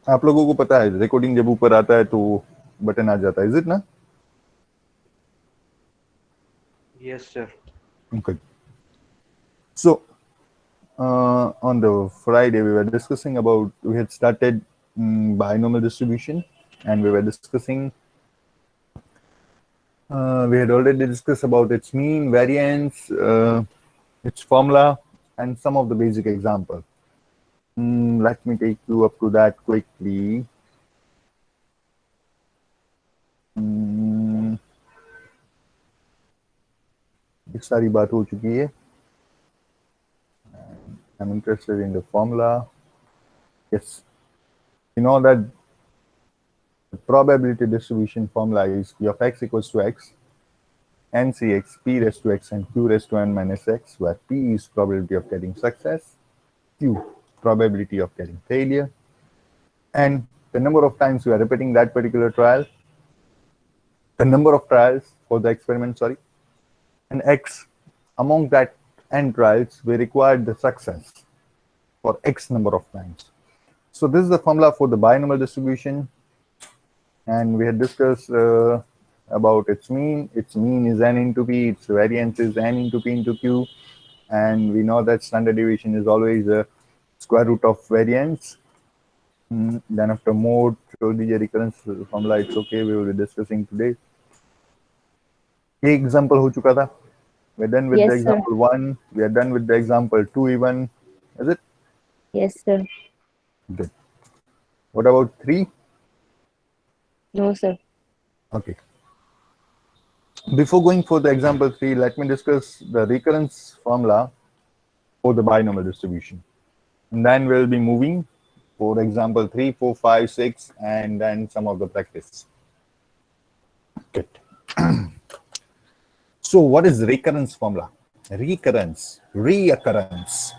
आप लोगों को पता है रिकॉर्डिंग जब ऊपर आता है तो बटन आ जाता है, इज इट ना? Yes, sir. Okay. So on the Friday we were discussing about, we had started binomial distribution, and we were discussing, we had already discussed about its mean, variance, its formula, and some of the basic example. Let me take you up to that quickly. ये सारी बात हो चुकी है. I'm interested in the formula. Yes, you know that the probability distribution formula is P of x equals to x, NCx, P raised to x, and Q raised to n minus x, where P is probability of getting success, Q probability of getting failure, and the number of times you are repeating that particular trial, the number of trials for the experiment, sorry, and x among that n trials we required the success for x number of times. So this is the formula for the binomial distribution, and we had discussed about its mean. Its mean is n into p, its variance is n into p into q, and we know that standard deviation is always the square root of variance. Then after mode, show the recurrence formula, it's okay, we will be discussing today. ये example हो चुका था. We're done with the Yes, sir. example 1. We are done with the example 2 even. Is it? Yes, sir. Good. What about 3? No, sir. Okay. Before going for the example 3, let me discuss the recurrence formula for the binomial distribution. And then we'll be moving for example 3, 4, 5, 6, and then some of the practice. Good. So what is recurrence formula? Recurrence, reoccurrence.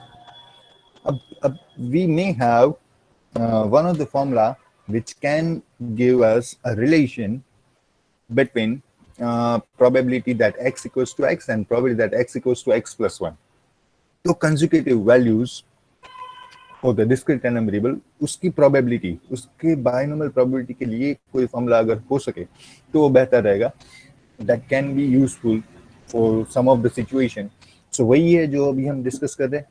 We may have one of the formula which can give us a relation between probability that x equals to x and probability that x equals to x plus 1. तो consecutive values for the discrete random variable, उसकी probability, उसके binomial probability के लिए कोई formula अगर हो सके तो वो बेहतर रहेगा. That can be useful for some of the situation. So वही है जो अभी हम discuss कर रहे हैं.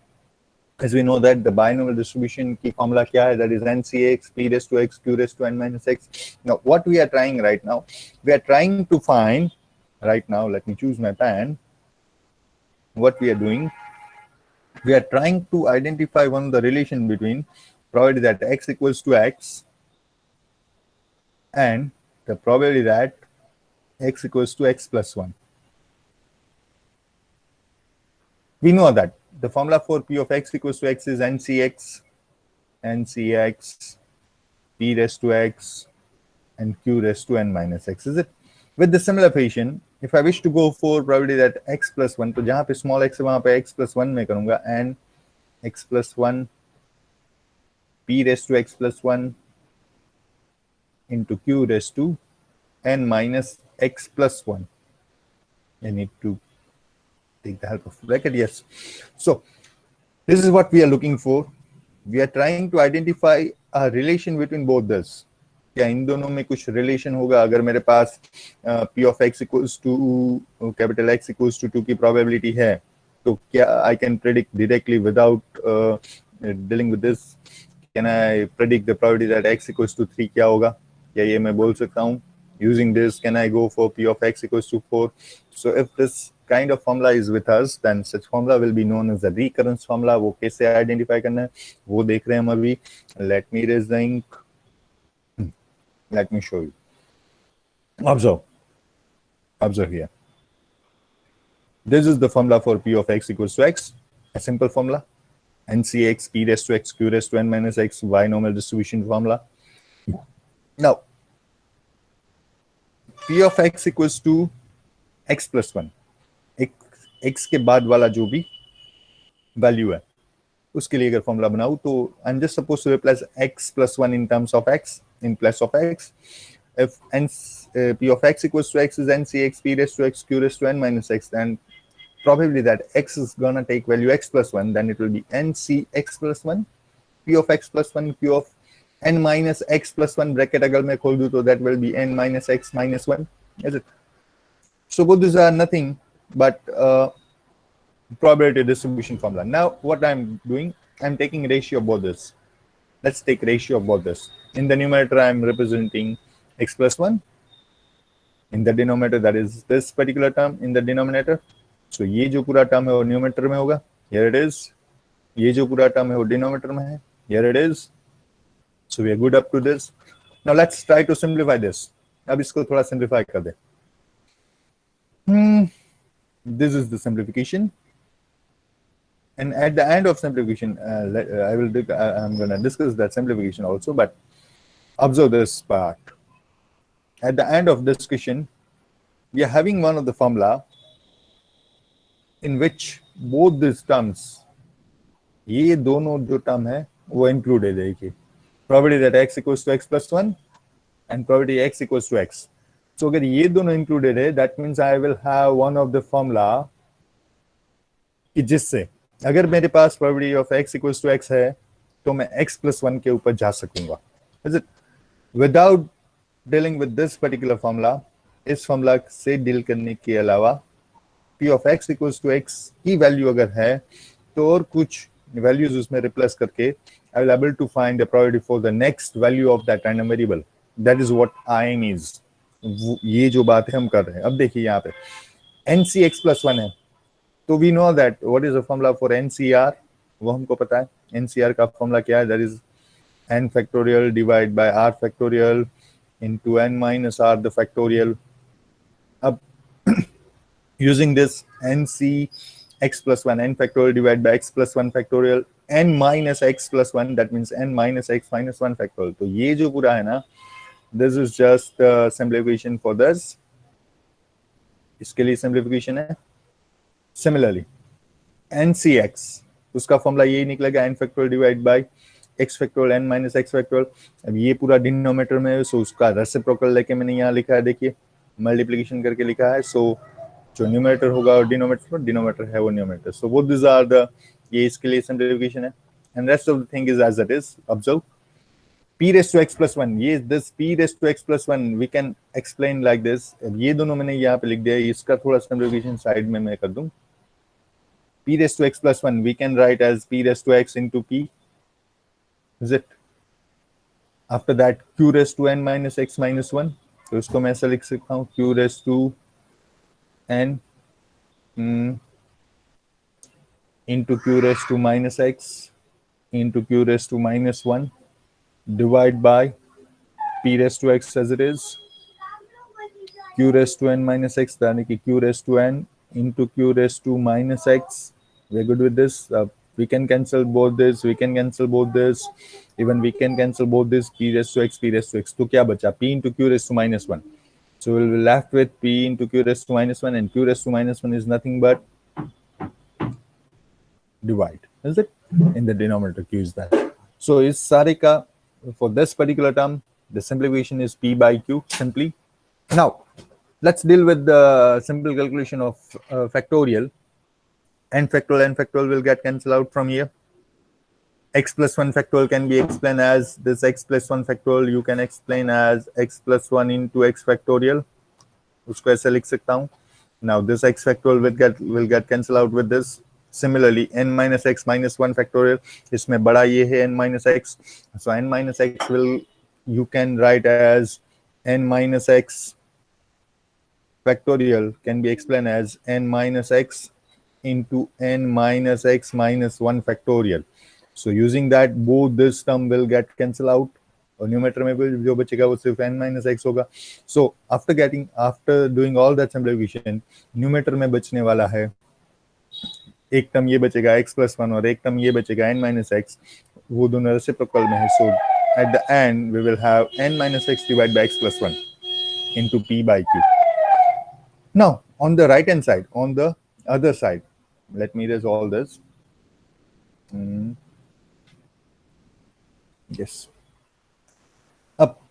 As we know that the binomial distribution की formula क्या है, that is NCx, P raised to x, Q raised to n minus x. Now what we are trying right now, we are trying to find, right now, let me choose my pen. What we are doing, we are trying to identify one of the relation between probability that x equals to x and the probability that x equals to x plus 1. We know that the formula for P of x equals to x is NCx, P raised to x, and Q raised to n minus x, is it? With the similar fashion, if I wish to go for probability that x plus 1, तो जहाँ पे small x है वहाँ पे x plus 1 में करूँगा, and x plus 1 P raised to x plus 1 into Q raised to n minus x plus 1. I need to take the help of bracket, yes. So this is what we are looking for. We are trying to identify a relation between both this. क्या इन दोनों में कुछ relation होगा? अगर मेरे पास P of x equals to capital X equals to 2 की probability है, तो क्या I can predict directly without dealing with this? Can I predict the probability that x equals to 3 क्या होगा? क्या ये मैं बोल सकता हूँ? Using this, can I go for P of x equals to 4? So if this kind of formula is with us, then such formula will be known as the recurrence formula. वो कैसे identify करना है वो देख रहे हैं हम अभी. Let me erase the ink. Let me show you. Observe here. This is the formula for P of x equals to x, a simple formula. NCx, P raised to x, Q raised to n minus x, binomial distribution formula. Now, P of x equals to x plus 1. x के बाद वाला जो भी value है उसके लिए अगर formula बनाऊं तो I am just suppose to replace x plus 1 in terms of x in place of x. If P of x equals to x is NCx, P raised to x, Q raised to n minus x, then probably that x is gonna take value x plus 1, then it will be NCx plus 1, P of x plus 1, Q of n minus x plus 1 bracket अगर मैं खोल दूं तो that will be n minus x minus 1, is it? So both these are nothing but probability distribution formula. Now what I'm doing, I'm taking ratio of both this. Let's take ratio of both this. In the numerator I'm representing x plus 1. In the denominator, that is this particular term in the denominator. So ये जो पूरा term है वो numerator में होगा. Here it is. ये जो पूरा term है वो denominator में है. Here it is. So we are good up to this. Now let's try to simplify this. अब इसको थोड़ा simplify कर दे. This is the simplification. And at the end of simplification, I'm going to discuss that simplification also, but observe this part. At the end of discussion, we are having one of the formula in which both these terms, ये दोनों जो term है वो included है. देखिए, probability that x equals to x plus 1 and probability x equals to x. So अगर ये दोनों included है, that means I will have one of the formula कि जिससे अगर मेरे पास probability of x equals to x है तो मैं x plus 1 के ऊपर जा सकूंगा. Is it? Without dealing with this particular formula, इस formula से deal करने के अलावा p of x equals to x की वैल्यू अगर है तो और कुछ values उसमें replace करके I will able to find the probability for the next value of that random variable. That is what IM is. ये जो बात है हम कर रहे हैं. अब देखिए यहाँ पे NC x plus 1 है तो we know that what is the formula for NCR, वो हमको पता है. NCR का formula क्या है? That is n factorial divided by r factorial into n minus r the factorial. अब using this NC x plus 1 n factorial divided by x plus 1 factorial n minus x plus 1, that means n minus x minus 1 factorial. तो ये जो पूरा है ना, this is just simplification for this. इसके लिए simplification है. Similarly, NCX उसका फॉर्मूला यही निकलेगा n factorial divided by x factorial n minus x factorial. अब ये पूरा डिनोमिनेटर में है, सो उसका रेसिप्रोकल लेके मैंने यहाँ लिखा है. देखिए मल्टीप्लिकेशन करके लिखा है. सो जो न्यूमरेटर होगा और डिनोमिनेटर है वो numerator. So both this are the, ये इसके लिए सिंप्लीफिकेशन है. And rest of the thing is as it is. Observe p raised to x plus 1, ये this p raised to x plus 1 we can explain like this. ये दोनों मैंने यहाँ पे लिख दिया. इसका थोड़ा सिंप्लीफिकेशन साइड में मैं कर दूं. p raised to x plus 1 we can write as p raised to x into p, is it? After that q raised to n minus x minus 1, तो इसको मैं ऐसा लिख सकता हूँ q raised to n into q raised to minus x into q raised to minus 1 divide by p raised to x as it is, q raised to n minus x, यानी कि q raised to n into q raised to minus x. We're good with this. We can cancel both this, we can cancel both this, even we can cancel both this. P raised to x, p raised to x. तो क्या बचा? p into q raised to minus 1. So we'll be left with p into q raised to minus 1, and q raised to minus 1 is nothing but divide, is it? In the denominator q is that. So इस सारे का for this particular term the simplification is p by q simply. Now let's deal with the simple calculation of factorial. N factorial will get cancelled out from here. X plus 1 factorial can be explained as this x plus 1 factorial you can explain as x plus 1 into x factorial. उसको ऐसे लिख सकता हूँ. Now this x factorial will get cancelled out with this. Similarly, n minus x minus 1 factorial, इसमें बड़ा ये है n minus x. So n minus x will you can write as n minus x factorial can be explained as n minus x into n minus x minus 1 factorial. So using that both this term will get cancelled out. और numerator में भी जो बचेगा वो सिर्फ n minus x होगा. So after doing all that simplification, numerator में बचने वाला है एक टर्म ये बचेगा x plus 1 और एक टर्म ये बचेगा n minus x. वो दोनों रेसिप्रोकल में है. So at the end we will have n minus x divided by x plus 1 into p by q. Now on the right hand side, on the other side, let me erase all this. Yes. Up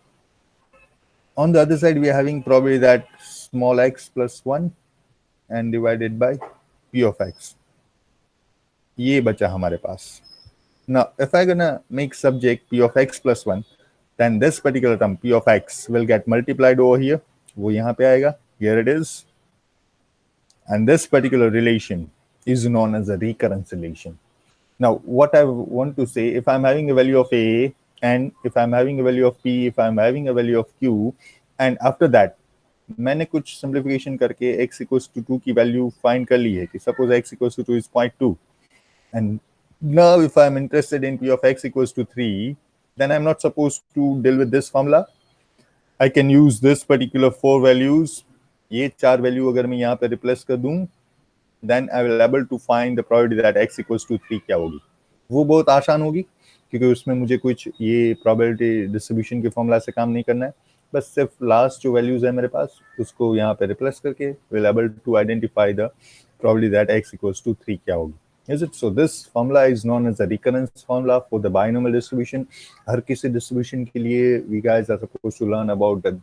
on the other side we are having probably that small x plus 1 and divided by p of x. ये बचा हमारे पास. Now if I gonna make subject p of x plus 1, then this particular term p of x will get multiplied over here. वो यहाँ पे आएगा. Here it is. And this particular relation is known as a recurrence relation. Now, what I want to say, if I'm having a value of a, and if I'm having a value of p, if I'm having a value of q, and after that मैंने कुछ simplification करके x equals to 2 की value find कर ली है कि suppose x equals to 2 is 0.2, and now if I'm interested in p of x equals to 3, then I'm not supposed to deal with this formula. I can use this particular 4 values. ये 4 value अगर मैं यहाँ पे replace कर दूं, then I will able to find the probability that x equals to 3 क्या होगी. वो बहुत आसान होगी क्योंकि उसमें मुझे कुछ ये probability distribution के फॉर्मूला से काम नहीं करना है, बस सिर्फ लास्ट जो वैल्यूज है मेरे पास उसको यहाँ पे रिप्लेस करके will able to identify the probability that x equals to 3 क्या होगी. Is it? So this formula is known as the recurrence formula for the binomial distribution. हर किसी distribution के लिए we guys are supposed to learn about the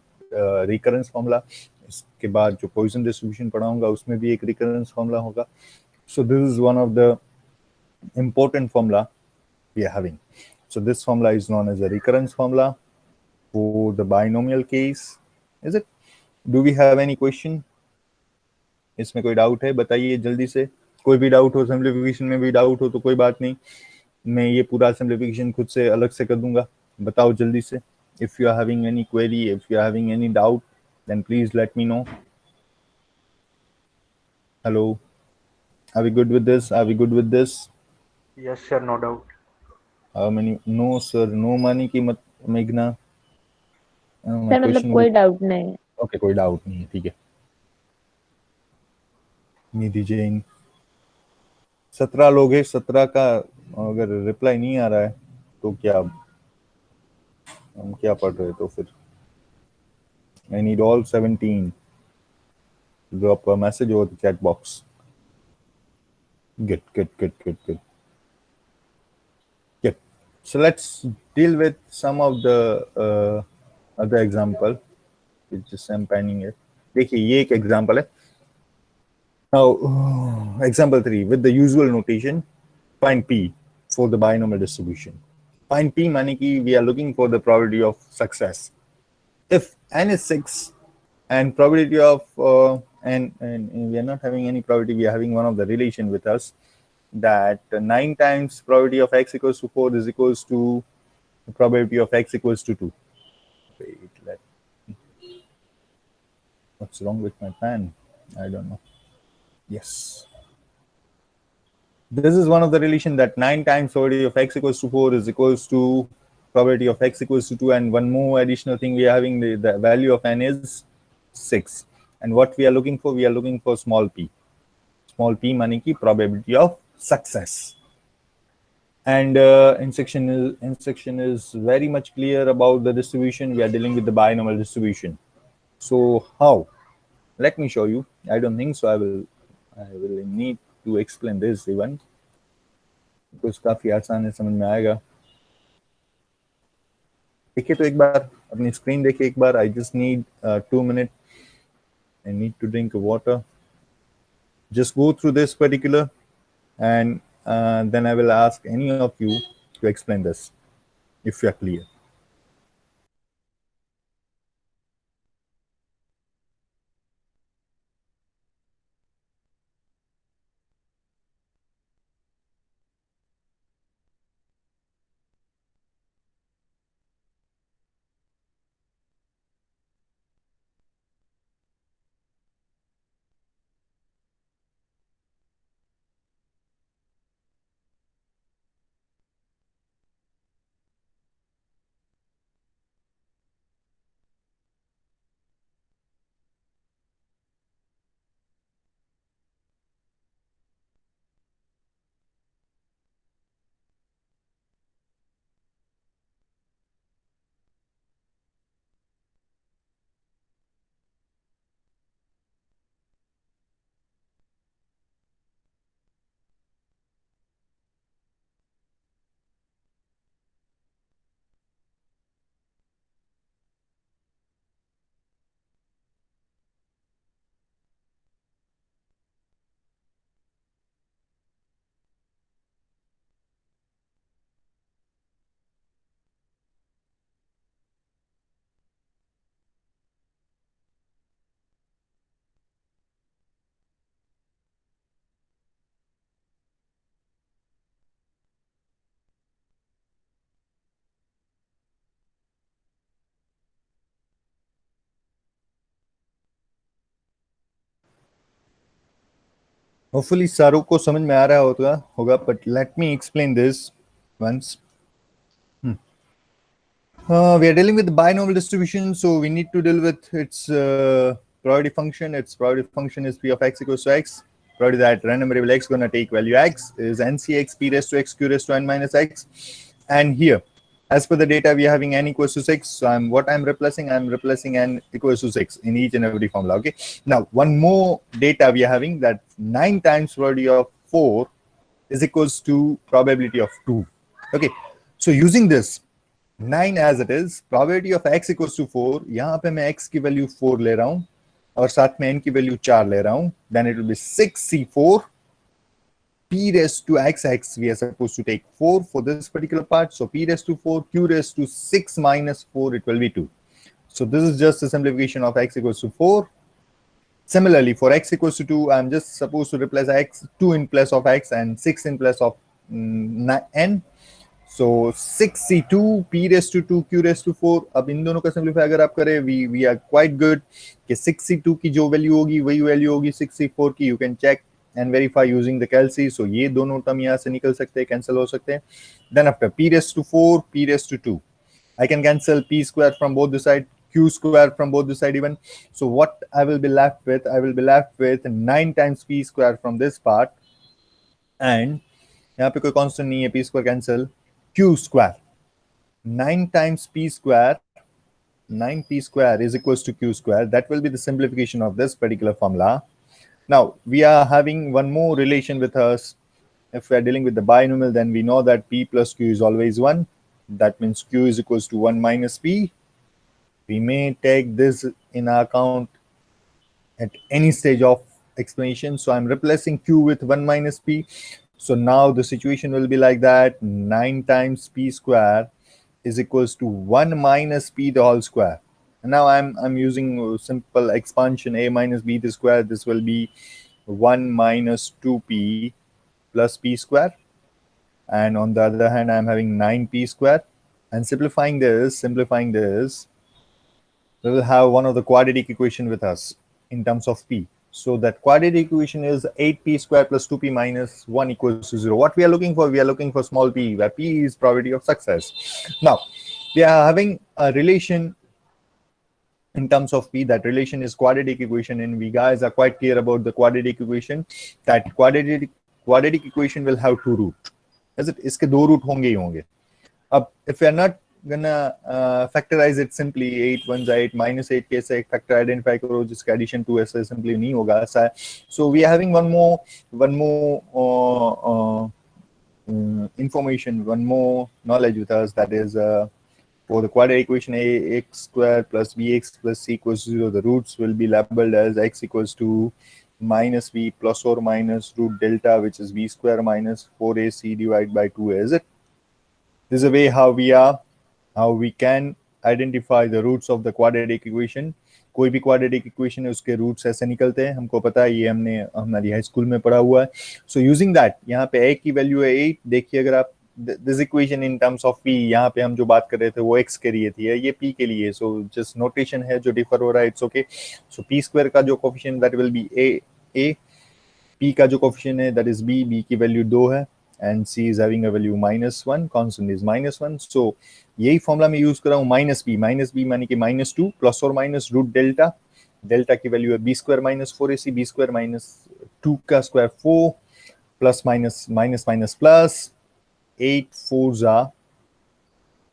recurrence formula. इसके बाद जो Poisson distribution पढ़ाऊंगा उसमें भी एक recurrence formula होगा. So this is one of the important formula we are having. So this formula is known as the recurrence formula for the binomial case. Is it? Do we have any question? इसमें कोई doubt है बताइए जल्दी से. कोई भी doubt हो, simplification में भी डाउट हो तो कोई बात नहीं, मैं ये पूरा सिंप्लीफिकेशन खुद से अलग से कर दूंगा. बताओ जल्दी से. If you are having any query, if you are having any doubt, then please let me know. Hello. Are we good with this? Are we good with this? Yes, sir, no doubt. How many? No, sir. No money की मत मेघना. Sir मतलब कोई doubt नहीं है. Okay, कोई doubt नहीं है, ठीक है. निधि जैन 17 लोग हैं. 17 का अगर रिप्लाई नहीं आ रहा है तो क्या हम क्या पढ़ रहे तो फिर. I need all 17 to drop a message over the chat box. Good. Good. So let's deal with some of the other example which is I'm planning it. देखिए ये एक example है. Now example 3 with the usual notation, find p for the binomial distribution. Find p माने कि we are looking for the probability of success. If n is 6 and probability of and we are not having any probability, we are having one of the relation with us that 9 times probability of x equals to 4 is equals to the probability of x equals to 2. Wait, what's wrong with my pen? I don't know. Yes. This is one of the relation that 9 times probability of x equals to 4 is equals to probability of x equals to 2, and one more additional thing we are having, the value of n is 6. And what we are looking for small p. Small p meaning ki probability of success. And instruction is very much clear about the distribution. We are dealing with the binomial distribution. So how? Let me show you. I don't think so. I will need to explain this even because काफी आसान है, समझ में आएगा. देखिए तो एक बार अपनी स्क्रीन देखिए एक बार. I just need 2 minutes. I need to drink water. Just go through this particular, and then I will ask any of you to explain this if you are clear. Hopefully सारों को समझ में आ रहा होगा, but let me explain this once. We are dealing with the binomial distribution, so we need to deal with its priority function. Its priority function is p of x equals to x. Priority that random variable x gonna take value x is ncx p raised to x q raised to n minus x. And here, as per the data, we are having n equals to 6. So I'm replacing n equals to 6 in each and every formula. Okay. Now, one more data we are having, that 9 times probability of 4 is equals to probability of 2. Okay. So using this 9 as it is, probability of x equals to 4, यहाँ पे मैं x की value 4 ले रहा हूँ और साथ में n की वैल्यू 4 ले रहा हूँ, then it will be 6c4 p raised to x, we are supposed to take 4 for this particular part, so p raised to 4, q raised to 6 minus 4, it will be 2. So this is just a simplification of x equals to 4. Similarly, for x equals to 2, I'm just supposed to replace x, 2 in place of x and 6 in place of n. So 6c2 p raised to 2 q raised to 4. अब इन दोनों का simplify अगर आप करें, we are quite good कि 6c2 की जो value होगी वही वैल्यू होगी 6c4 की. You can check and verify using the calci. So ये दोनों टर्म यहाँ से निकल सकते हैं, कैंसिल हो सकते हैं. Then after p raised to 4, p raised to 2, I can cancel p square from both the side, q square from both the side even. So what I will be left with, I will be left with 9 times p square from this part, and यहाँ पे कोई constant नहीं है, p square cancel, q square. 9 times p square, 9p square is equals to q square. That will be the simplification of this particular formula. Now, we are having one more relation with us. If we are dealing with the binomial, then we know that p plus q is always 1. That means q is equals to 1 minus p. We may take this in account at any stage of explanation. So I'm replacing q with 1 minus p. So now the situation will be like that. 9 times p square is equals to 1 minus p the whole square. And now I'm using simple expansion, a minus b the square. This will be 1 minus 2p plus p square. And on the other hand, I'm having 9p square. And simplifying this, we will have one of the quadratic equation with us in terms of p. So that quadratic equation is 8p square plus 2p minus 1 equals to 0. What we are looking for? We are looking for small p, where p is probability of success. Now, we are having a relation in terms of p. That relation is quadratic equation, and we guys are quite clear about the quadratic equation. That quadratic equation will have 2 roots. Is it? इसके 2 root होंगे ही होंगे. अब if we are not gonna factorize it simply, 8 1 8 minus 8 कैसे factor identify करो जिसका addition 2 ऐसे simply नहीं होगा ऐसा. So we are having one more information, one more knowledge with us, that is for the quadratic equation ax square plus bx plus c equals 0, the roots will be labeled as x equals to minus b plus or minus root delta, which is b square minus 4ac divided by 2. Is it? This is a way how we can identify the roots of the quadratic equation. कोई भी quadratic equation है उसके roots ऐसे निकलते हैं, हमको पता है, ये हमने हमारी हाई स्कूल में पढ़ा हुआ है. So using that, यहाँ पे a की वैल्यू है 8. देखिए अगर आप this equation in terms of p, यहाँ पे हम जो बात कर रहे थे वो x के लिए थी, ये p के लिए. So just notation है जो differ हो रहा है, it's okay. So p square का जो coefficient that will be a, p का जो coefficient है that is b की वैल्यू 2 है, and c is having a value -1, constant is -1. So यही फॉर्मूला में यूज कर रहा हूँ, माइनस बी मानी कि -2 प्लस और माइनस रूट डेल्टा की वैल्यू है b square minus 4ac, b square minus 2 का square 4 plus minus minus minus plus 8 4s are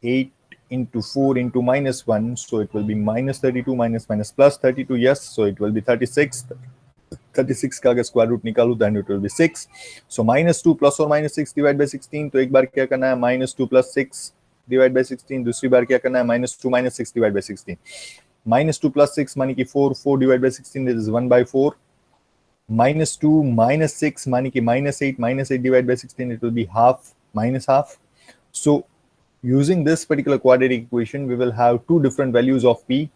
8 into 4 into -1, so it will be -32 minus plus 32, yes, so it will be 36. 36 का अगर square root निकालूं then it will be 6. So -2 plus or minus 6 divided by 16. तो एक बार क्या करना है, -2 plus 6 divided by 16. दूसरी बार क्या करना है, -2 minus 6 divided by 16. -2 plus 6 मानी कि 4 divided by 16, this is 1/4. -2 minus 6 मानी कि -8 divided by 16, it will be half, -half. So using this particular quadratic equation, we will have two different values of p.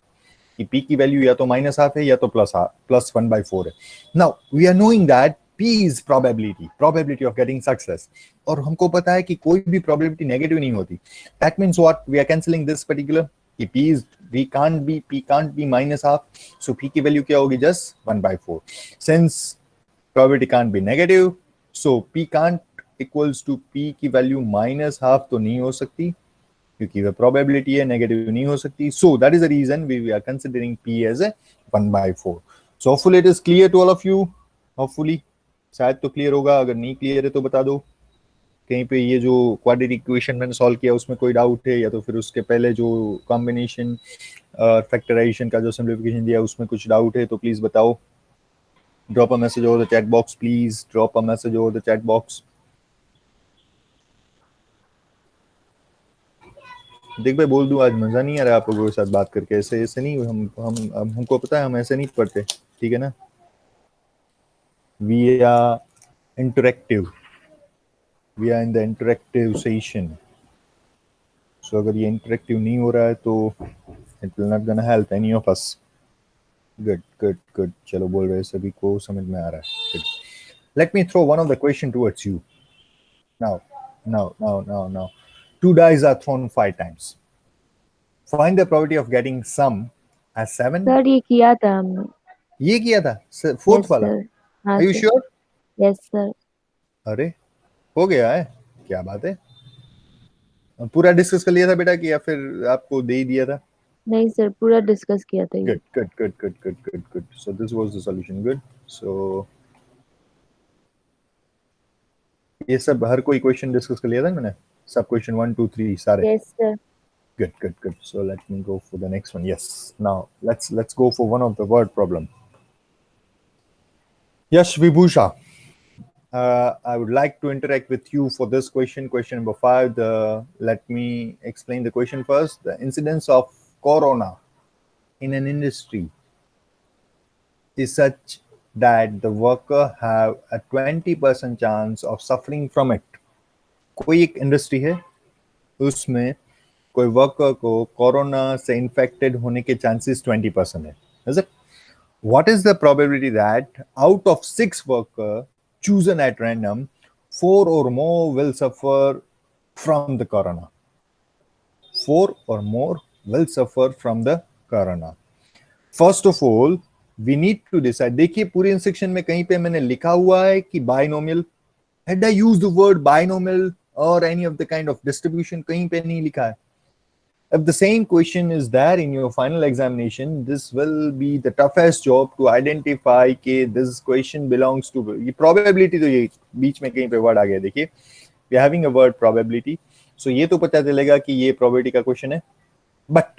कि p की value या तो -half है या तो प्लस 1/4 है. Now we are knowing that p इज probability of getting success, और हमको पता है कि कोई भी probability नेगेटिव नहीं होती. That means what? We are cancelling this particular कि p can't be -half, so p की वैल्यू क्या होगी, just 1/4. Since probability can't be negative, so p can't equals to p की वैल्यू माइनस हाफ तो नहीं हो सकती क्योंकि वह probability है, नेगेटिव नहीं हो सकती. So that is the reason we are considering p as a 1/4. So hopefully it is clear to all of you. Hopefully शायद तो क्लियर होगा, अगर नहीं क्लियर है तो बता दो. कहीं पे ये जो क्वाड्रेटिक इक्वेशन मैंने सॉल्व किया उसमें कोई डाउट है, या तो फिर उसके पहले जो कॉम्बिनेशन फैक्टराइजेशन का जो सिंप्लीफिकेशन दिया उसमें कुछ डाउट है तो प्लीज बताओ. Drop a message over the chat box, please drop a message over the chat box. देख भाई, बोल दूं आज मजा नहीं आ रहा आप लोगों के साथ बात करके. ऐसे ऐसे नहीं, हम हमको पता है हम ऐसे नहीं पढ़ते, ठीक है ना. We are interactive, we are in the interactive session. So अगर ये इंटरेक्टिव नहीं हो रहा है तो it will not gonna help any of us. Good good good, चलो बोल रहे सभी को समझ में आ रहा है. Good. Let me throw one of the question towards you. Now, two dice are thrown 5 times. Find the probability of getting sum as 7. Sir ये किया था हमने. ये किया था फोर्थ Yes, वाला. sir. हाँ Are you sir. sure? Yes, sir. अरे हो गया है, क्या बात है. पूरा डिस्कस कर लिया था बेटा कि या फिर आपको दे ही दिया था? नहीं सर, पूरा डिस्कस किया था ये. Good. So this was the solution. Good. So ये सब हर कोई क्वेश्चन डिस्कस कर लिया था मैंने, सब क्वेश्चन 1 2 3 सारे. Yes, sir. Good. So let me go for the next one. Yes. Now let's go for one of the word problem. Yash Vibhusha, I would like to interact with you for this question number 5. Let me explain the question first. The incidence of corona in an industry is such that the worker have a 20% chance of suffering from it. कोई एक industry है, उसमें कोई worker को corona से infected होने के chances 20% है. Is it? What is the probability that out of 6 workers chosen at random, 4 or more will suffer from the corona? 4 or more will suffer from the corona. First of all, we need to decide. देखिए पूरे instruction में कहीं पे मैंने लिखा हुआ है कि binomial. Had I used the word binomial or any of the kind of distribution? कहीं पे नहीं लिखा है. If the same question is there in your final examination, this will be the toughest job to identify कि this question belongs to. ये probability तो ये बीच में कहीं पे word आ गया. देखिए, we are having a word probability, so ये तो पता चलेगा कि ये probability का question है. But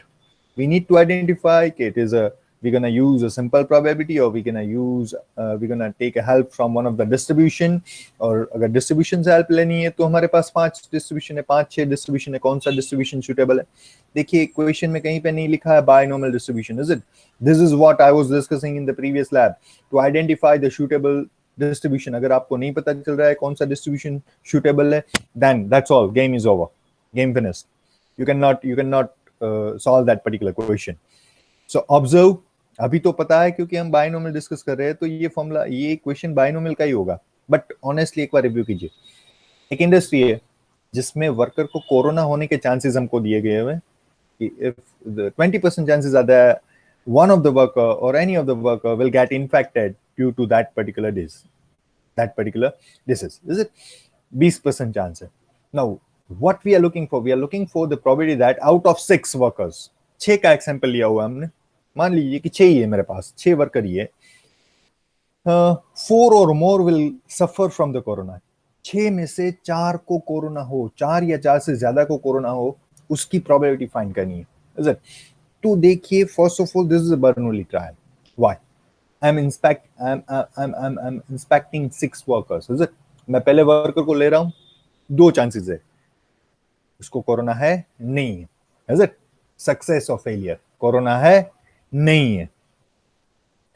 we need to identify कि it is a, we're gonna use a simple probability or we're gonna take a help from one of the distribution. और अगर distribution से help लेनी है तो हमारे पास 5 distribution है, 5-6 distribution है. कौन सा distribution suitable है? देखिए question में कहीं पे नहीं लिखा है binomial distribution, is it? This is what I was discussing in the previous lab to identify the suitable distribution. अगर आपको नहीं पता चल रहा है कौन सा distribution suitable है, then that's all, game is over, game finished. You cannot solve that particular question. So observe, अभी तो पता है क्योंकि हम बायनोमियल डिस्कस कर रहे हैं तो ये फॉर्मूला, ये क्वेश्चन बायनोमियल का ही होगा. बट ऑनेस्टली एक बार रिव्यू कीजिए. एक इंडस्ट्री है जिसमें वर्कर को कोरोना होने के चांसेस हमको दिए गए हैं कि if the 20% chances are that one of the worker or any of the worker will get infected due to that particular disease. Is it 20% chance है. Now what we are looking for? We are looking for the probability that out of 6 workers, 6 का example लिया हुआ हमने, मान लीजिए कि 6 ही है मेरे पास, 6 वर्कर ही है. 4 or more will suffer from the corona. 6 में से 4 को कोरोना हो, 4 या 4 से ज्यादा को कोरोना हो, उसकी प्रोबेबिलिटी फाइंड करनी है. Is it? तो देखिए, first of all this is a Bernoulli trial. Why? I'm inspecting 6 workers. Is it? मैं पहले वर्कर को ले रहा हूं, 2 चांसेस है, उसको कोरोना है नहीं है. Is it? सक्सेस और फेलियर. कोरोना है नहीं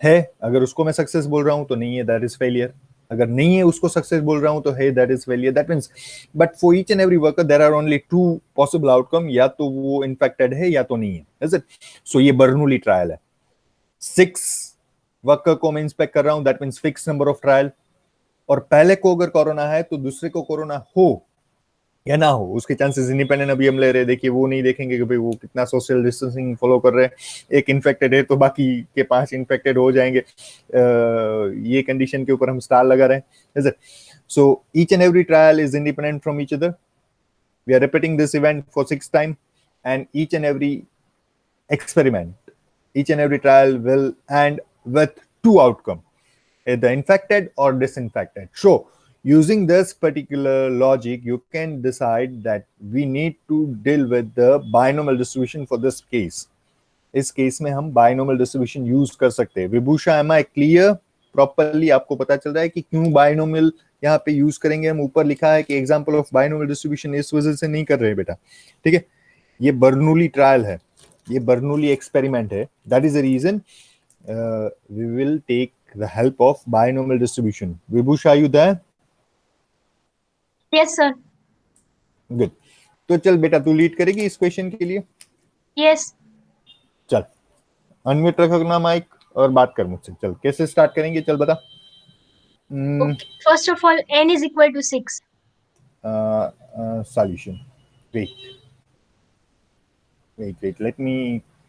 है, अगर उसको मैं सक्सेस बोल रहा हूं तो नहीं है, दैट इज फेलियर. अगर नहीं है उसको सक्सेस बोल रहा हूं तो है, that is failure. That means but for each and every worker there are only 2 possible outcome, या तो वो इन्फेक्टेड है या तो नहीं है. Is it? सो ये बर्नौली ट्रायल है. 6 वर्कर को मैं इंस्पेक्ट कर रहा हूं, that means fix number of trial. और पहले को अगर कोरोना है तो दूसरे को कोरोना हो या ना हो, उसके चांसेस इंडिपेंडेंट अभी हम ले रहे हैं। देखिए वो नहीं देखेंगे कि भाई वो कितना सोशल डिस्टेंसिंग फॉलो कर रहे हैं, एक इन्फेक्टेड है तो बाकी के 5 इन्फेक्टेड हो जाएंगे, ये कंडीशन के ऊपर हम स्टार लगा रहे हैं। So each and every trial is independent from each other. We are repeating this event for 6 times, and each and every experiment, each and every trial will end with 2 outcomes, either infected or disinfected. So using this particular logic, you can decide that we need to deal with the binomial distribution for this case. इस case में हम binomial distribution use कर सकते हैं. Vibhusha, M I clear? Properly आपको पता चल रहा है कि क्यों बायनोमियल यहाँ पे यूज करेंगे हम? ऊपर लिखा है कि एग्जांपल ऑफ बायनोमियल डिस्ट्रीब्यूशन, इस वजह से नहीं कर रहे हैं बेटा, ठीक है? ये बर्नूली ट्रायल है, ये बर्नूली एक्सपेरिमेंट है. That is the reason we will take the help of binomial distribution. Vibhusha, you there? Yes sir. Good. तो चल बेटा, तू लीड करेगी इस क्वेश्चन के लिए? यस. चल अनम्यूट रख अपना माइक और बात कर मुझसे. चल कैसे स्टार्ट करेंगे, चल बता. First of all, n is equal to 6. Solution. Wait. Let me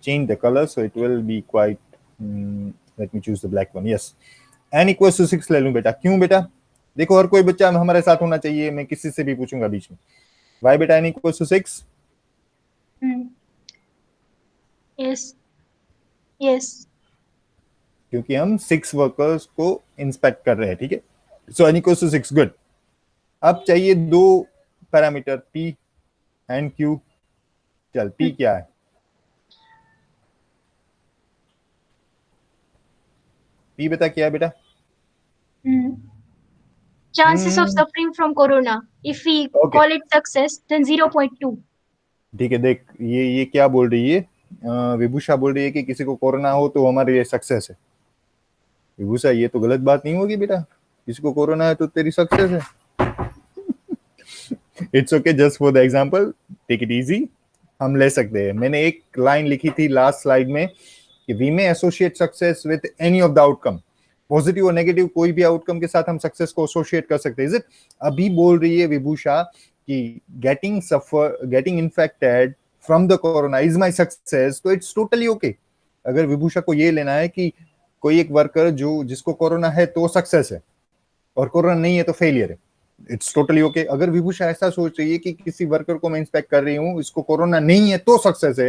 change the color so it will be quite. Let me choose the black one. Yes. n equals to 6 ले लूं बेटा. क्यों बेटा? देखो हर कोई बच्चा हमारे साथ होना चाहिए, मैं किसी से भी पूछूंगा बीच में. Why बेटा n equals to 6? Yes. क्योंकि हम 6 वर्कर्स को इंस्पेक्ट कर रहे हैं, ठीक है? सो n equals to 6. गुड. अब चाहिए 2 पैरामीटर p एंड q. चल p क्या है? p बता क्या है बेटा? Chances of suffering from corona. If we call it success, then 0.2. ठीक है. देख ये क्या बोल रही है? विभूषा बोल रही है कि किसी को कोरोना हो तो हमारे लिए सक्सेस है. विभूषा, ये तो गलत बात नहीं होगी बेटा. किसी को कोरोना है तो तेरी सक्सेस है. It's okay, just for the example, take it easy. हम ले सकते हैं. मैंने एक लाइन लिखी थी लास्ट स्लाइड में कि we may associate success with any of the outcome. Positive और नेगेटिव कोई भी आउटकम के साथ हम सक्सेस को एसोसिएट कर सकते हैं. Is it? अभी बोल रही है विभूषा कि getting infected from the corona is my success, तो इट्स टोटली ओके. अगर विभूषा को ये लेना है कि कोई एक वर्कर जिसको कोरोना है तो सक्सेस है और कोरोना नहीं है तो फेलियर है, इट्स टोटली ओके. अगर विभूषा ऐसा सोच रही है कि किसी वर्कर को मैं इंस्पेक्ट कर रही हूँ, इसको कोरोना नहीं है तो सक्सेस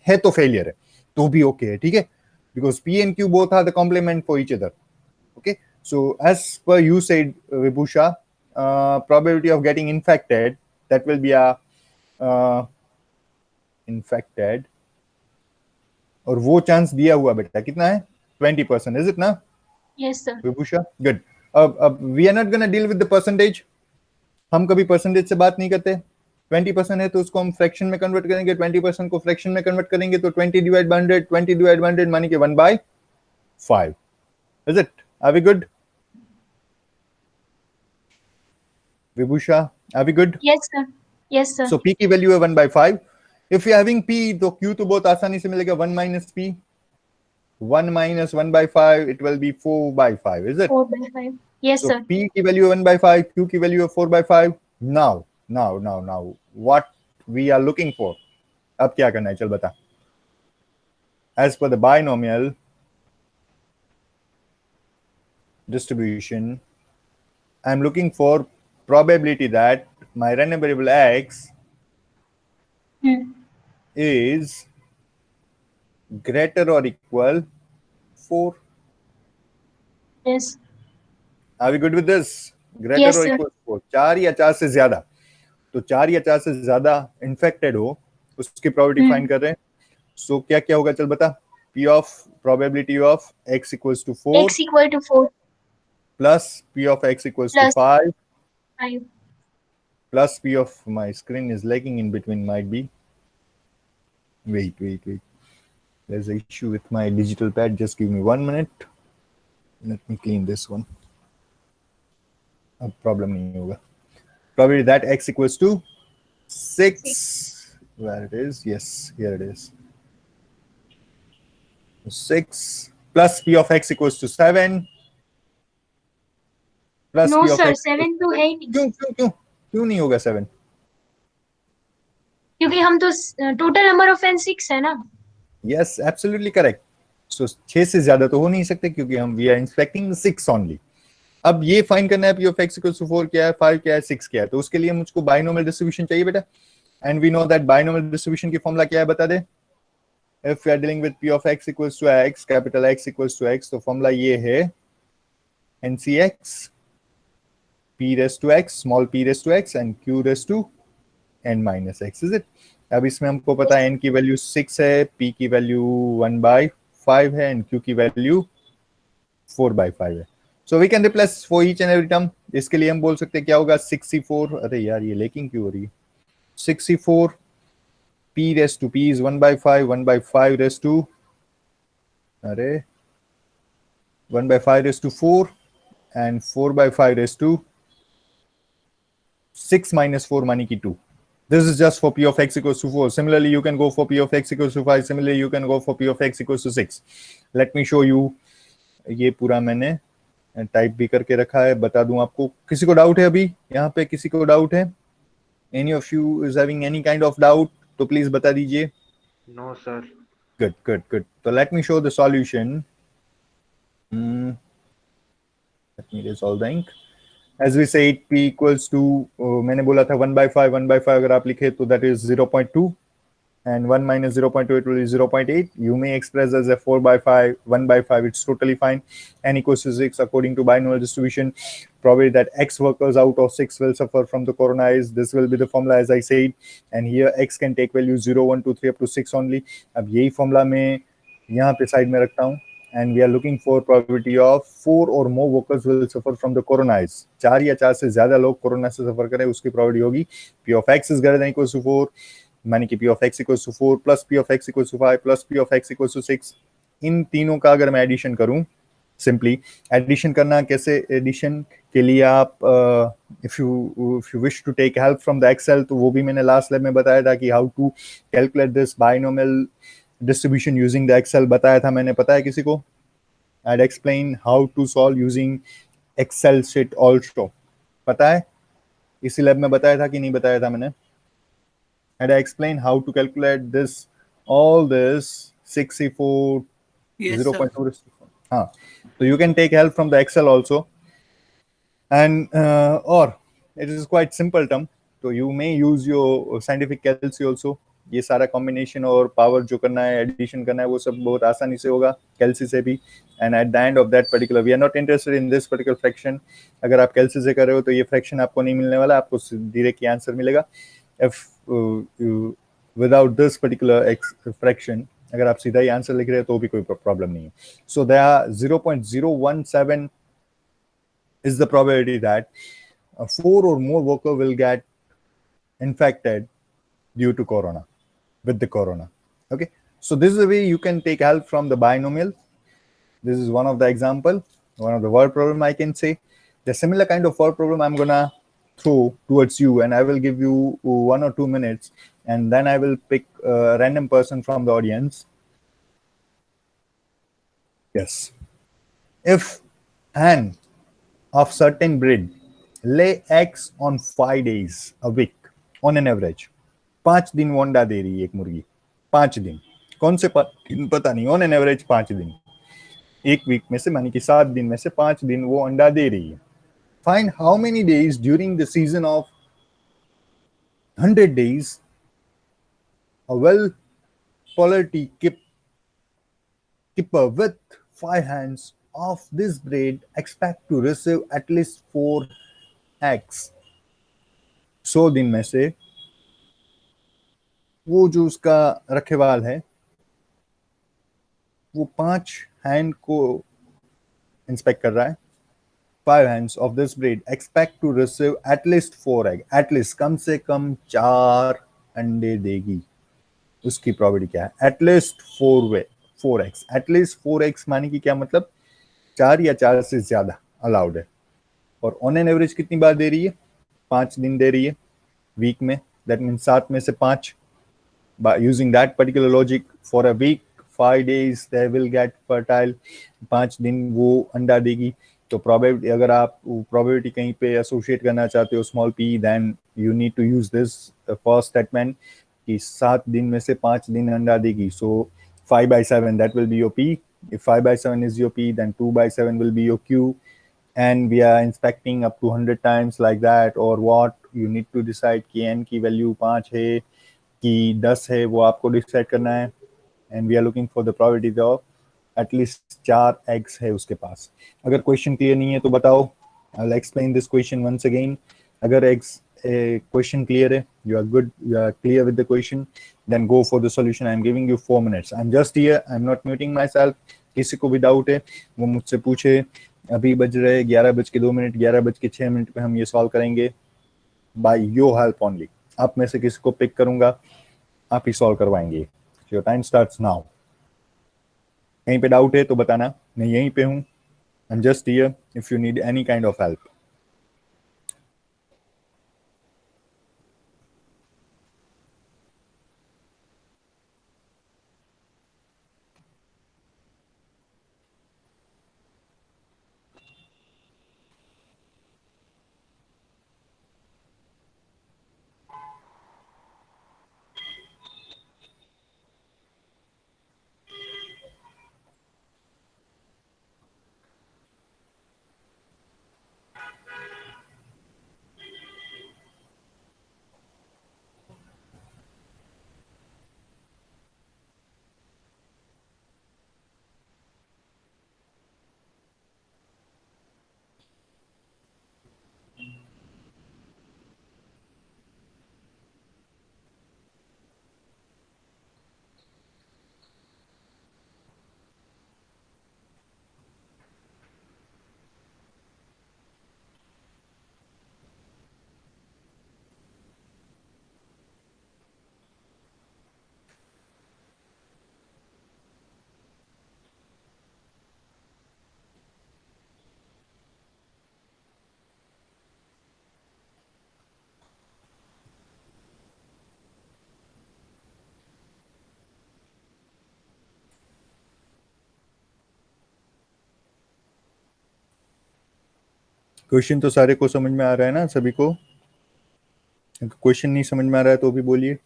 है तो फेलियर है, तो भी ओके है, ठीक है? Because P and Q both are the complement for each other. Okay, so as per you said Vibhusha, probability of getting infected, that will be a infected, और वो चांस दिया हुआ बेटा कितना है? 20%. इज इट ना? Yes sir. विभूषा, गुड. अब we are not gonna deal with the percentage. हम कभी परसेंटेज से बात नहीं करते. 20% है तो उसको हम फ्रैक्शन में कन्वर्ट करेंगे. 20% को फ्रैक्शन में कन्वर्ट करेंगे तो 20 डिवाइड बाय 100, 20 डिवाइड बाय 100 माने कि 1/5. Is it? Are we good? Vibhusha, are we good? Yes sir. Yes sir. So p की वैल्यू है 1/5. If you are having p, तो q तो बहुत आसानी से मिलेगा. 1 minus p, 1 minus 1/5, it will be 4/5. Is it? 4/5. Yes so sir. p की value है 1/5, q की वैल्यू है 4/5. Now, what we are looking for? अब क्या करना है? चल बता. As per the binomial distribution, I am looking for probability that my random variable x is greater or equal 4. Yes. Are we good with this? Greater Yes, or sir. equal 4. 4 या 4 से ज्यादा. तो 4 या 4 से ज्यादा infected हो, उसकी probability find कर रहे हैं. So क्या होगा? चल बता. P of probability of x equals to 4 X equal to 4 plus P of x equals Plus. to 5 5. plus P of, my screen is lagging in between, might be. Wait. There's an issue with my digital pad. Just give me 1 minute. Let me clean this one. अब problem नहीं होगा. Probability that x equals to 6. Where it is? Yes, here it is. 6 plus P of x equals to 7. Plus No P of sir, x 7 तो है ही नहीं. क्यों नहीं होगा 7? क्योंकि हम तो टोटल नंबर ऑफ एन 6 है ना. Yes, absolutely correct. सो 6 से ज्यादा तो हो नहीं सकते क्योंकि हम वी आर इंस्पेक्टिंग 6 ओनली. अब ये फाइंड करना है P of X equals to 4 क्या है, 5 क्या है, 6 क्या है. तो उसके लिए मुझको बाइनोमियल डिस्ट्रीब्यूशन चाहिए बेटा. And we know that binomial distribution की फॉर्मूला क्या है, बता दे. If we are dealing with P of X equals to X, capital X equals to X, तो फॉर्मूला ये है NCX p raised to x, small p raised to x and q raised to n minus x, is it? अब इसमें हमको पता है n की value 6 है, p की वैल्यू 1/5 है and q की वैल्यू 4/5 है. So we can replace for each and every term. इसके लिए हम बोल सकते हैं क्या होगा, 64, अरे यार ये लेकिन क्यों हो रही है, 64 p raised to p is 1/5, 1/5 raised to, अरे 1/5 raised to 4 and 4/5 raised to 6 minus 4 मानी की 2. This is just for p of x equals to 4. Similarly, you can go for p of x equals to 5. Similarly, you can go for p of x equals to 6. Let me show you. ये पूरा मैंने type भी करके रखा है, बता दूं आपको. किसी को डाउट है अभी यहाँ पे, किसी को डाउट है? Any of you is having any kind of doubt? तो प्लीज बता दीजिए. No, sir. Good, good, good. So let me show the solution. Let me resolve the ink. As we said, p equals to, मैंने बोला था 1/5, 1/5 अगर आप लिखे तो that is 0.2 and 1 minus 0.2 it will be 0.8. You may express as a 4/5, 1/5, it's totally fine. N equals to 6 according to binomial distribution. Probably that x workers out of 6 will suffer from the corona is, this will be the formula as I said. And here x can take value 0, 1, 2, 3 up to 6 only. अब यही formula मैं यहाँ पे side में रखता हूँ. And we are looking for probability of 4 or more workers will suffer from the corona is. 4 या 4 से ज्यादा लोग कोरोना से सफर करें उसकी probability होगी p of x is greater than equals to 4, मानी कि p of x equals to 4 plus p of x equals to 5 plus p of x equals to 6. इन तीनों का अगर मैं एडिशन करूं, सिंपली एडिशन करना कैसे, एडिशन के लिए आप if you wish to take help from the Excel, तो वो भी मैंने लास्ट लैब में बताया था कि how to calculate this binomial distribution using the Excel बताया था मैंने. पता है किसी को? I'd explain how to solve using Excel sheet also. पता है? इसी लैब में बताया था कि नहीं बताया था मैंने? Had I explained how to calculate this, all this 64, Yes, 0.2. हाँ, so you can take help from the Excel also, and or it is quite simple term. So you may use your scientific calc also. ये सारा combination और power जो करना है, addition करना है, वो सब बहुत आसानी से होगा कैलसी से भी. And at the end of that particular, we are not interested in this particular fraction. अगर आप कैलसी से कर रहे हो तो ये फ्रैक्शन आपको नहीं मिलने वाला, आपको डायरेक्ट आंसर मिलेगा. If without this particular fraction अगर आप सीधा ही आंसर लिख रहे हो तो भी कोई प्रॉब्लम नहीं है. सो they are 0.017 is the probability that 4 or more worker will get infected due to corona, with the corona. Okay, so this is the way you can take help from the binomial. This is one of the example, one of the word problem I can say. The similar kind of word problem I'm gonna throw towards you, and I will give you 1 or 2 minutes, and then I will pick a random person from the audience. Yes, if hen of certain breed lay eggs on 5 days a week on an average, 5 दिन वो अंडा दे रही है एक मुर्गी. 5 दिन, कौन से दिन पता नहीं, ऑन एन एवरेज 5 दिन, एक वीक में से मानी कि 7 दिन में से 5 दिन वो अंडा दे रही है. Find how many days during the season of 100 days a well poultry keeper with 5 hens of this breed expect to receive at least 4 eggs. 100 दिन में से वो जो उसका रखेवाल है वो 5 हैन को इंस्पेक्ट कर रहा है. 5 hands of this breed expect to receive at least 4 egg, at least कम से कम 4 अंडे देगी. उसकी प्रोबेबिलिटी क्या है? At least 4 eggs. एटलीस्ट 4 एग्स माने कि क्या मतलब? 4 या 4 से ज्यादा अलाउड है. और ऑन एन एवरेज कितनी बार दे रही है? 5 दिन दे रही है वीक में. दैट मीन्स 7 में से 5. By using that particular logic, for a week 5 days they will get fertile. 5 दिन वो अंडा देगी. तो probability, अगर आप probability कहीं पे associate करना चाहते हो small p, then you need to use this first statement. कि 7 दिन में से 5 दिन अंडा देगी, सो 5/7 that will be your P. If 5/7 is your P, then 2/7 will be your Q, and we are inspecting up to 100 times like that, or what you need to decide कि n की value 5 है कि 10 है, वो आपको decide करना है. And we are looking for the probability of at least 4 eggs है उसके पास. अगर क्वेश्चन क्लियर नहीं है तो बताओ. I'll explain this question once again. अगर eggs question clear है, you are good, you are clear with the question, then go for the solution. I'm giving you 4 minutes. I'm just here, I'm not muting myself. किसी को भी doubt है वो मुझसे पूछे. अभी बज रहे 11:02, 11:06 पे हम ये सॉल्व करेंगे by your help only. आप में से किसी को पिक करूंगा, आप ही सॉल्व करवाएंगे. Your time starts now. कहीं पे डाउट है तो बताना, मैं यहीं पे हूँ. I'm just here if you need any kind of help. Question तो सारे को समझ में आ रहा है ना, सभी को? क्वेश्चन नहीं समझ में आ रहा है तो भी बोलिए.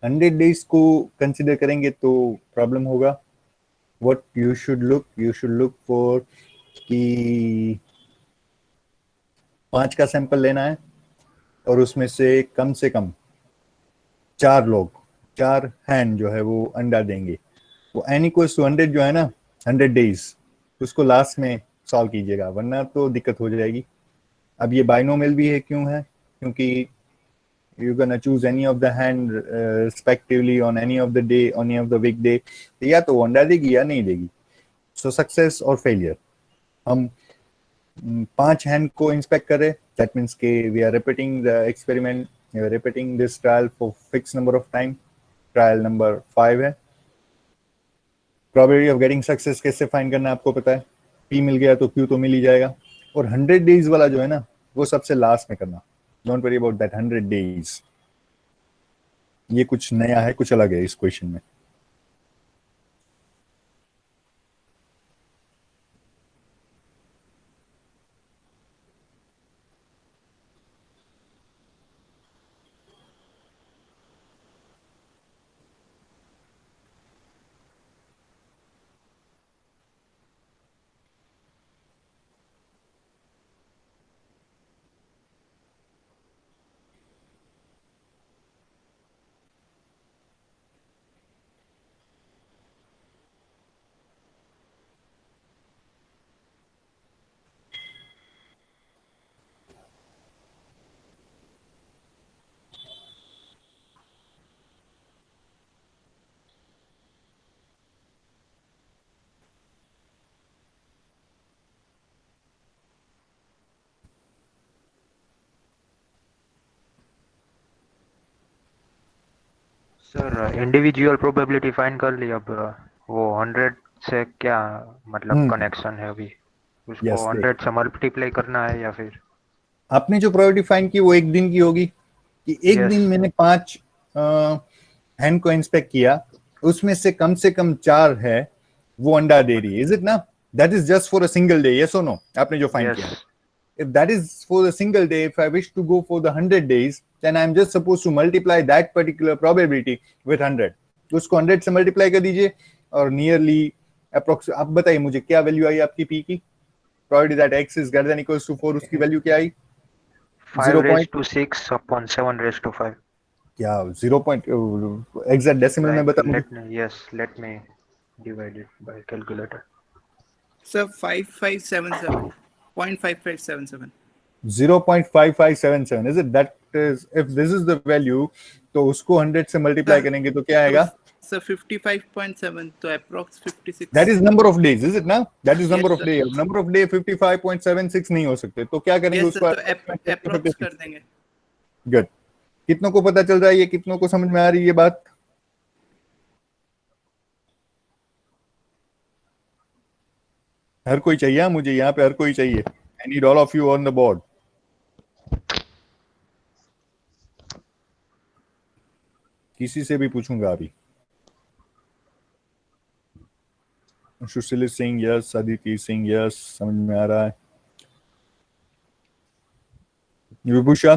हंड्रेड डेज को कंसिडर करेंगे तो प्रॉब्लम होगा. What you should look for कि 5 का सैंपल लेना है और उसमें से कम 4 हैंड जो है वो अंडा देंगे. वो n = 100 जो है ना, 100 डेज, उसको लास्ट में सॉल्व कीजिएगा वरना तो दिक्कत हो जाएगी. अब ये बाइनोमियल भी है, क्यों है? क्योंकि you're gonna choose any of the hand respectively on any of the day, on any of the weekday, तो या तो अंडा देगी या नहीं देगी. सो सक्सेस और फेलियर. हम 5 हैंड को इंस्पेक्ट करें, दैट मीन्स के we are repeating the experiment, we are repeating this trial for fix number of time. Trial number 5 है. प्रोबेबिलिटी ऑफ गेटिंग सक्सेस कैसे फाइंड करना है आपको पता है. P मिल गया तो Q तो मिल ही जाएगा. और 100 डेज वाला जो है ना, वो सबसे लास्ट में करना. Don't worry about that 100 days. ये कुछ नया है, कुछ अलग है इस क्वेश्चन में. सर इंडिविजुअल प्रोबेबिलिटी फाइंड कर ली. अब वो 100 से क्या मतलब कनेक्शन है अभी? उसको Yes, 100 से मल्टीप्लाई करना है या फिर आपने जो प्रोबेबिलिटी फाइंड की वो एक दिन की होगी कि एक Yes. दिन मैंने 5 हैंड को इंस्पेक्ट किया उसमें से कम 4 है वो अंडा दे रही है, इज इट ना? That is just for a single day, yes और नो? आपने जो फाइंड किया, Yes. if that is for a single day, if I wish to go for the 100 days, then I'm just supposed to multiply that particular probability with 100. उसको 100 से multiply कर दीजिए और nearly approx, आप बताइए मुझे क्या वैल्यू आई आपकी पी की? probability that x is greater than equals to 4, उसकी वैल्यू क्या आई? 5 raised to 6 upon 7 raised to 5. क्या 0 एग्जैक्ट डेसिमल में बता मुझे। Let me divide it by calculator. Sir, 0.5577. 0.5577, is it? That is, if this is the value, तो उसको 100 से multiply करेंगे तो क्या आएगा? Sir, 55.7 तो approx 56. That is number of days, is it now? That is number Yes, of day. Number of day 55.76 नहीं हो सकते, तो क्या करेंगे Yes, sir, उसको? तो approx कर देंगे. Good. कितनों को पता चल रहा है ये? कितनों को समझ में आ रही है ये बात? हर कोई चाहिए मुझे यहाँ पे, हर कोई चाहिए. I need all of you on the board. किसी से भी पूछूंगा अभी. सुशील is saying yes, Aditi is saying yes, समझ में आ रहा है. विभूषा,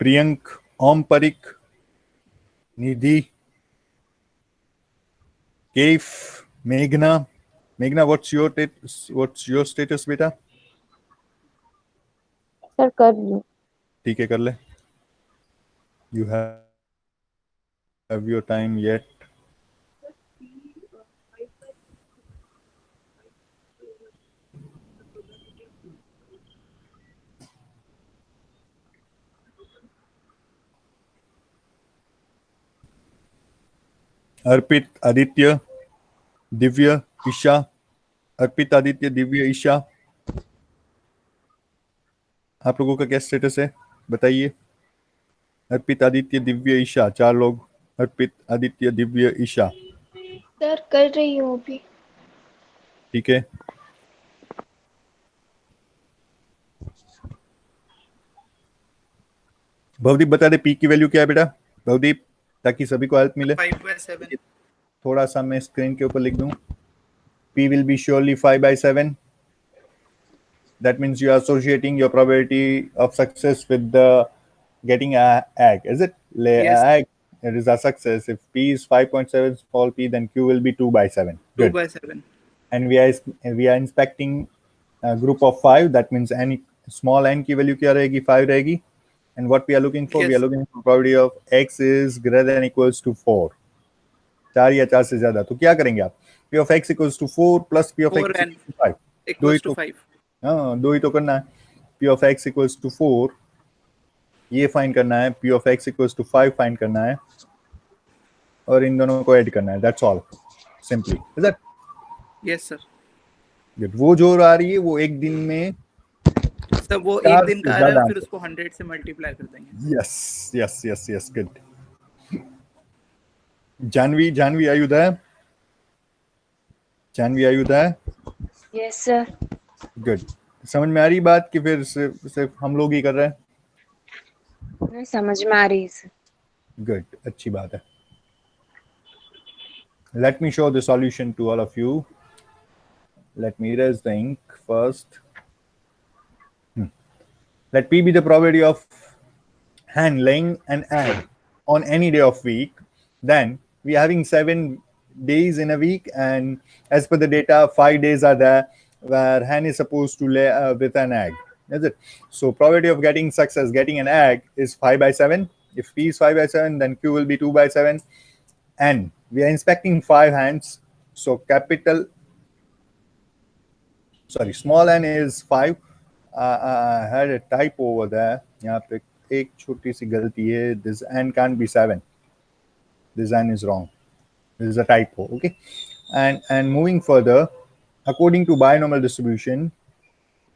प्रियंक, ओम परिक, निधि, केफ, मेघना. मेघना, what's your status बेटा? सर कर लो. ठीक है, कर ले. You have your time yet. अर्पित, आदित्य, दिव्य, ईशा. अर्पित, आदित्य, दिव्य, ईशा, आप लोगों का क्या स्टेटस है बताइए? अर्पित, आदित्य, दिव्य, ईशा, 4 लोग. अर्पित, आदित्य, दिव्य, ईशा. सर कर रही हूँ अभी. ठीक है. भवदीप बता दे पी की वैल्यू क्या है बेटा? भवदीप, ताकि सभी को हेल्प मिले. 5/7. थोड़ा सा मैं स्क्रीन के ऊपर लिख दूं. P will be surely 5/7. That means you are associating your probability of success with the getting a egg, is it? Yes. Egg, it is a success. If P is 5.7 small p, then Q will be 2/7. Good. 2/7. And we are inspecting a group of 5. That means any small n की value क्या रहेगी? 5 रहेगी. And what we are looking for? Yes. We are looking for probability of x is greater than equals to 4. 4 या 4 से ज्यादा. तो क्या करेंगे आप? P of x equals to 4 plus P of 4 x and equals to 5. equals to 5. हाँ, दो ही तो करना है. P of x equals to 4 ये फाइंड करना है. P of x equals to 5 find करना है और इन दोनों को ऐड करना है. That's all. Simply. Is that? Yes, sir. Good. वो जो आ रही है वो एक दिन में. सर वो 4 एक दिन से का आ रहा ज्यादा. है, फिर उसको 100 से मल्टीप्लाई कर देंगे. Yes. Good. Janvi, are you there? Janvi, are you there? Yes sir. Good. समझ में आ रही बात कि फिर सिर्फ हम लोग ही कर रहे हैं? समझ में आ रही है सर. Good. अच्छी बात है. Let me show the solution to all of you. Let me erase the ink first. Let P be the probability of hen laying an egg on any day of week. Then we are having 7 days in a week, and as per the data, 5 days are there where hen is supposed to lay with an egg. Is it? So probability of getting success, getting an egg, is 5/7. If P is 5/7, then Q will be 2/7. And we are inspecting 5 hens. So small n is 5. I had a typo over there. यहाँ पे एक छोटी सी गलती है. This n can't be 7. This n is wrong. This is a typo. Okay. And moving further, according to binomial distribution,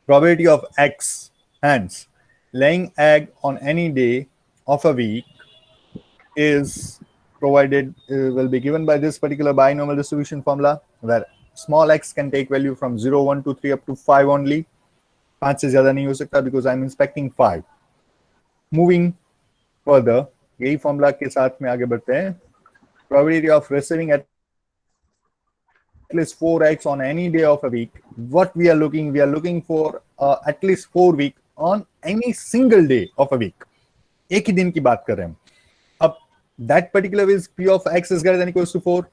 probability of x hens laying egg on any day of a week is provided will be given by this particular binomial distribution formula, where small x can take value from 0, 1, 2, 3 up to 5 only. 5 से ज्यादा नहीं हो सकता because I'm inspecting 5. Moving further, यही formula के साथ में आगे बढ़ते हैं. Probability of receiving at least 4x on any day of a week. What we are looking for at least 4 week on any single day of a week. एक ही दिन की बात कर रहे हैं. अब that particular is p of x is greater than equals to 4.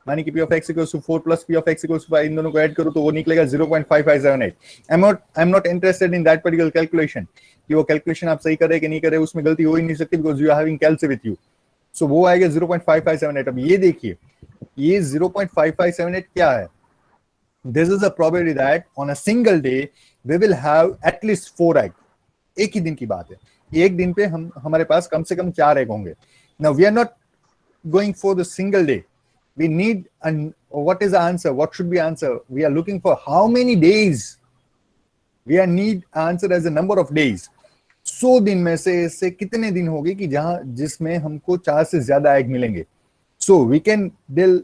मानी कि p of x equals to 4 plus p of x equals to 5. इन दोनों को ऐड करो तो वो निकलेगा 0.5578. I'm not interested in that particular calculation. कि वो कैलकुलेशन आप सही कर रहे कि नहीं कर रहे, उसमें गलती हो ही नहीं सकती because you are having calc with you. So वो आएगा 0.5578. अब ये देखिए, ये 0.5578 क्या है? This is a probability that on a single day we will have at least 4 egg. एक ही दिन की बात है. एक दिन पे हमारे पास कम से कम 4 egg होंगे. Now we are not going for the single day. We need what is the answer? What should be answer? We are looking for how many days. We need answer as a number of days. 100 दिन में से कितने दिन होंगे कि जिसमें हमको 4 से ज्यादा एग मिलेंगे. So we can deal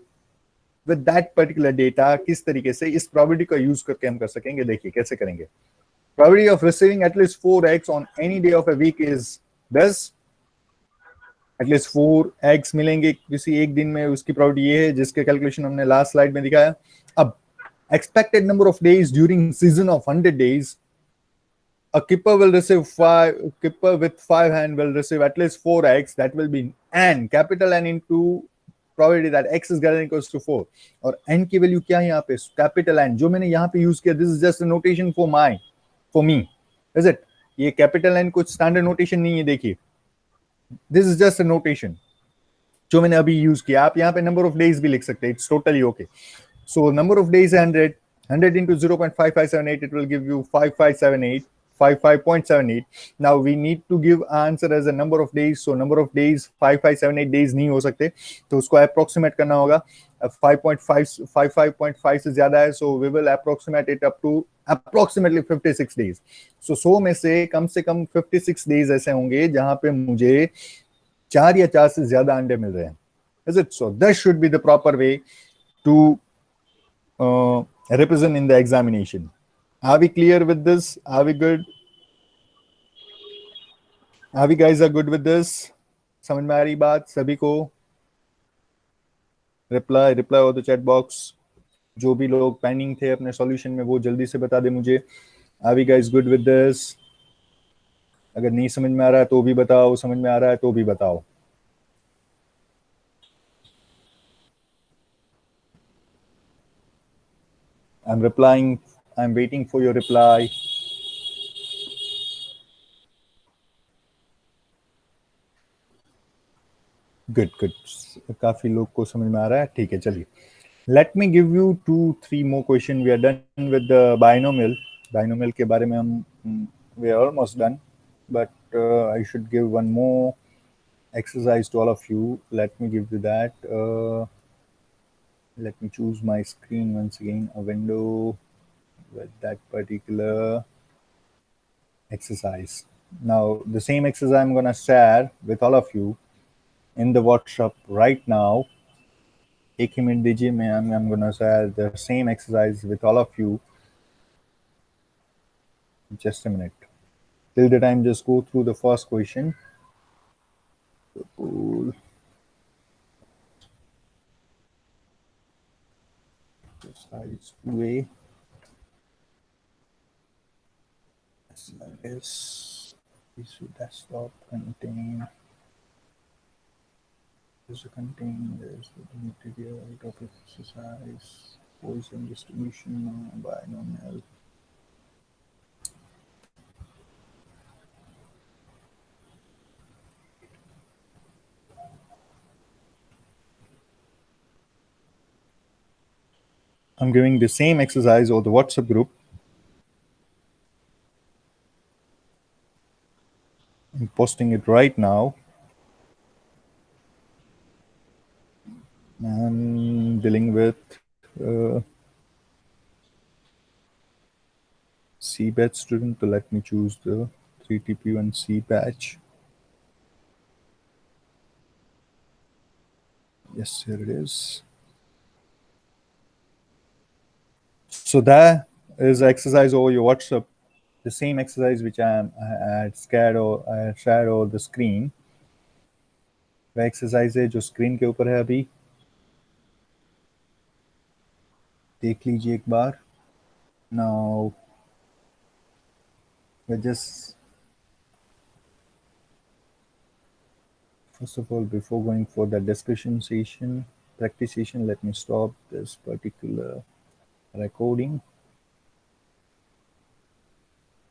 with that particular data. किस तरीके से इस probability का यूज करके हम कर सकेंगे, देखिए कैसे करेंगे. Probability of receiving at least 4 eggs on any day of a week is this. At least 4 eggs मिलेंगे किसी एक दिन में, उसकी probability ये है जिसके कैलकुलेशन हमने लास्ट स्लाइड में दिखाया. अब expected number of days during season of 100 days. A keeper will receive 5. Keeper with 5 hand will receive at least 4 eggs. That will be n, capital N into probability that x is greater than equals to 4. और n की value क्या है यहाँ पे? Capital N. जो मैंने यहाँ पे यूज किया, this is just a notation for me. Is it? ये कैपिटल N कुछ स्टैंडर्ड नोटेशन नहीं है. देखिए, this is just a notation जो मैंने अभी यूज किया. आप यहाँ पे नंबर ऑफ डेज भी लिख सकते हैं. It's totally okay. So number of days है 100. 100 into 0.5578, it will give you 55.78. Now we need to give answer as a number of days. So number of days 5578 days नहीं हो सकते, तो उसको approximate करना होगा. 55.5 से ज्यादा है, so we will approximate it up to approximately 56 days. So 100 में से कम 56 days ऐसे होंगे जहां पे मुझे 4 या 4 से ज्यादा अंडे मिल रहे हैं. Is it? So that should be the proper way to represent in the examination. Are we clear with this? Are we good? Are we guys are good with this? समझ में आ रही बात सभी को? रिप्लाई और द चैट बॉक्स. जो भी लोग पेंडिंग थे अपने सॉल्यूशन में वो जल्दी से बता दे मुझे. Are we guys good with this? अगर नहीं समझ में आ रहा है तो भी बताओ, समझ में आ रहा है तो भी बताओ. I'm replying. I'm waiting for your reply. Good. काफी लोग को समझ में आ रहा है. ठीक है, चलिए. Let me give you 2-3 more questions. We are done with the binomial. Binomial के बारे में हम we are almost done, but I should give one more exercise to all of you. Let me give you that. Let me choose my screen once again, a window with that particular exercise. Now, the same exercise I'm going to share with all of you in the WhatsApp right now. एक ही minute दीजिए, I'm going to share the same exercise with all of you. Just a minute. Till the time, just go through the first question. Cool. Exercise 2A. Is desktop contain there's the material topic exercise Poisson distribution binomial. I'm giving the same exercise over the WhatsApp group. I'm posting it right now. I'm dealing with CBAT student, so let me choose the 3TP1C batch. Yes, here it is. So that is exercise over your WhatsApp. The same exercise which I had shared over the screen. वह exercise है जो screen के ऊपर है, अभी देख लीजिए एक बार. Now just first of all, before going for the discussion session, practice session, let me stop this particular recording.